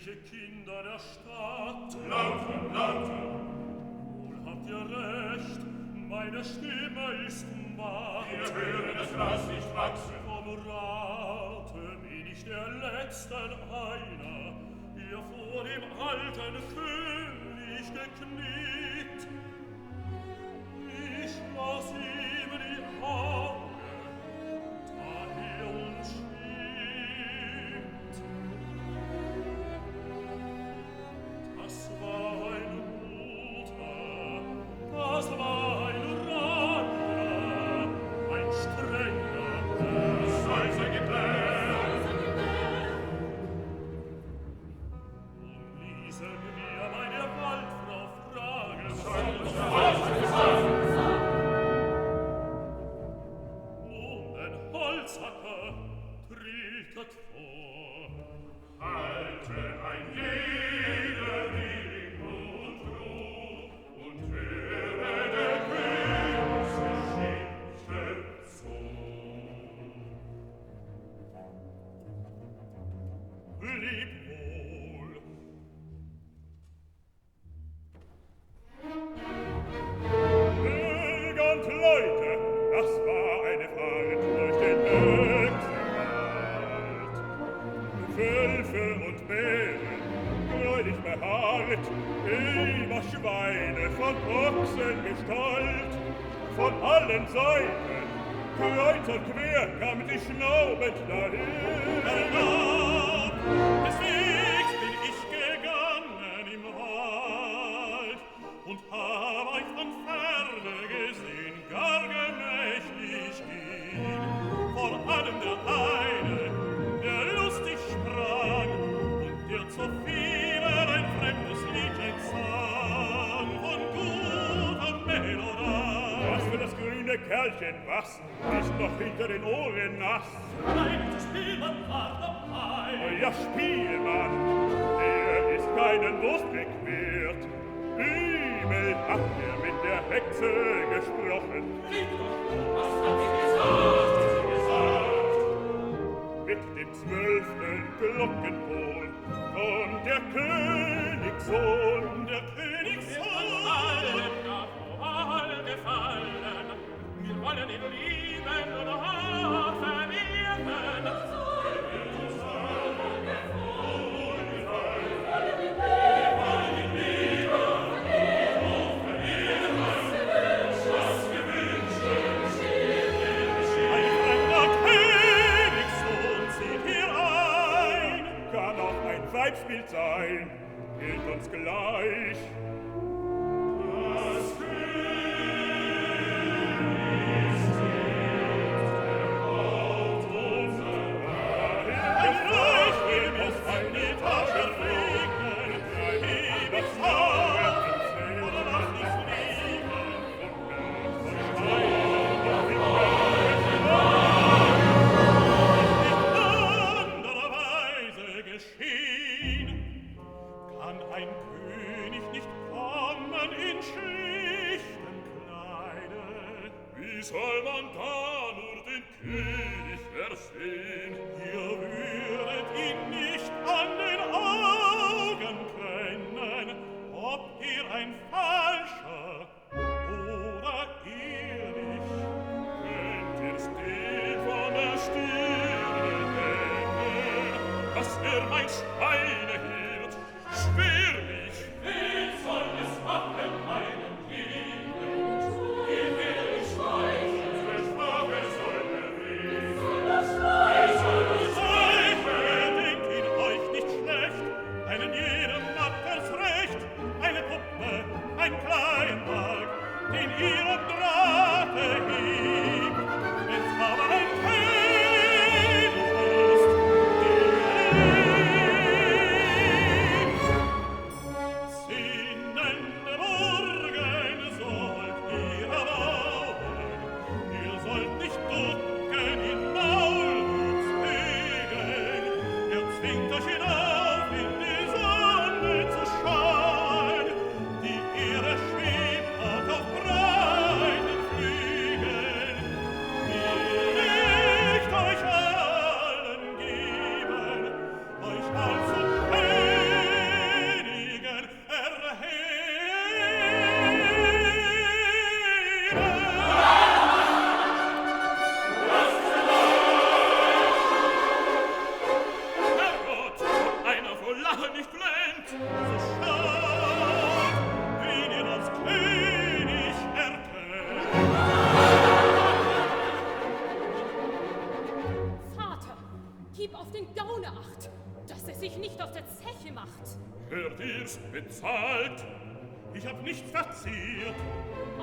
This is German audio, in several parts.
königliche Kinder der Stadt. Lauter, lauter! Wohl habt ihr recht, meine Stimme ist matt. Wir hören das Gras nicht wachsen. Vom Rate bin ich der Letzten einer, ihr vor dem alten König geknickt. Ich lass ihm die Augen, daher uns schickt. Das war ein guter, das war ein reiner, ein strenger Herr. Soll sein Gebär. Ließe mir meine Waldfrau fragen, nun den Holzhacker tricket vor. Halte ein jeder Ring und Ruh und höre der Königsgeschichte zu. Leb wohl. Bürger und Leute, das war eine Fahrt durch den Hexenwald. Wölfe und Bären, greulich behaart, immer Schweine von Ochsengestalt. Von allen Seiten, kreuz und quer, kam sie schnaubend dahin. Des Wegs bin ich gegangen im Wald und hab euch von Ferne gesehen, gar gemächlich ging. Vor allem der eine, der lustig sprang und der zu vielen ein fremdes Liedchen sang von guter Melodie. Was für das grüne Kerlchen, was ist noch hinter den Ohren nass? Nein, der Spielmann war dabei. Ja, Spielmann, der ist keinen Wurstweg wert. Übel hat er mit der Hexe gesprochen. Was hat sie gesagt? Mit dem 12. Glockenton kommt der Königssohn. Der Königssohn! Allen gefallen, wir wollen ihn lieben und vermehren. Ein fremder Königssohn zieht hier ein. Kann auch ein Weibsbild sein, gilt uns gleich. Kann ein König nicht kommen in schlichtem Kleide? Wie soll man da nur den König versehen? Ihr würdet ihn nicht an den Augen kennen, ob er ein Falscher oder ehrlich. Könnt ihr's den von der Stirne nennen, dass mein Schweinehirt schwerlich. Wen soll es machen, meinen Lieben? Ihr werdet schweigen, versprochen soll reden. Denkt ihn euch nicht schlecht, einen jedem Matters Recht, eine Puppe, ein Kleinwag, den ihr am Drate hebt. Wenn's aber ein König ist, der Gib auf den Gauner Acht, dass er sich nicht auf der Zeche macht. Hört ihr's bezahlt? Ich hab nichts verziert.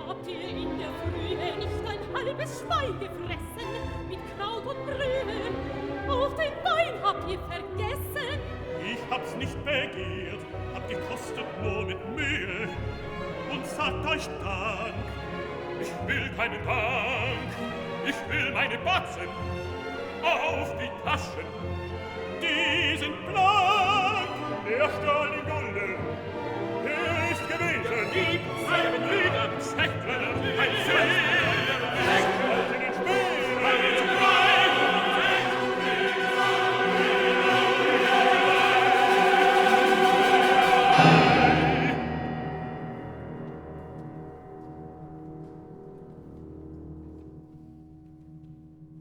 Habt ihr in der Frühe nicht ein halbes Schwein gefressen, mit Kraut und Brühe? Auch den Wein habt ihr vergessen. Ich hab's nicht begehrt, hab gekostet nur mit Mühe. Und sagt euch Dank. Ich will keinen Dank, ich will meine Batzen auf die Taschen. Die sind blank, der Stahl in Gulden, der ist gewesen. Die Zeichen liegen, Säckler, ein See.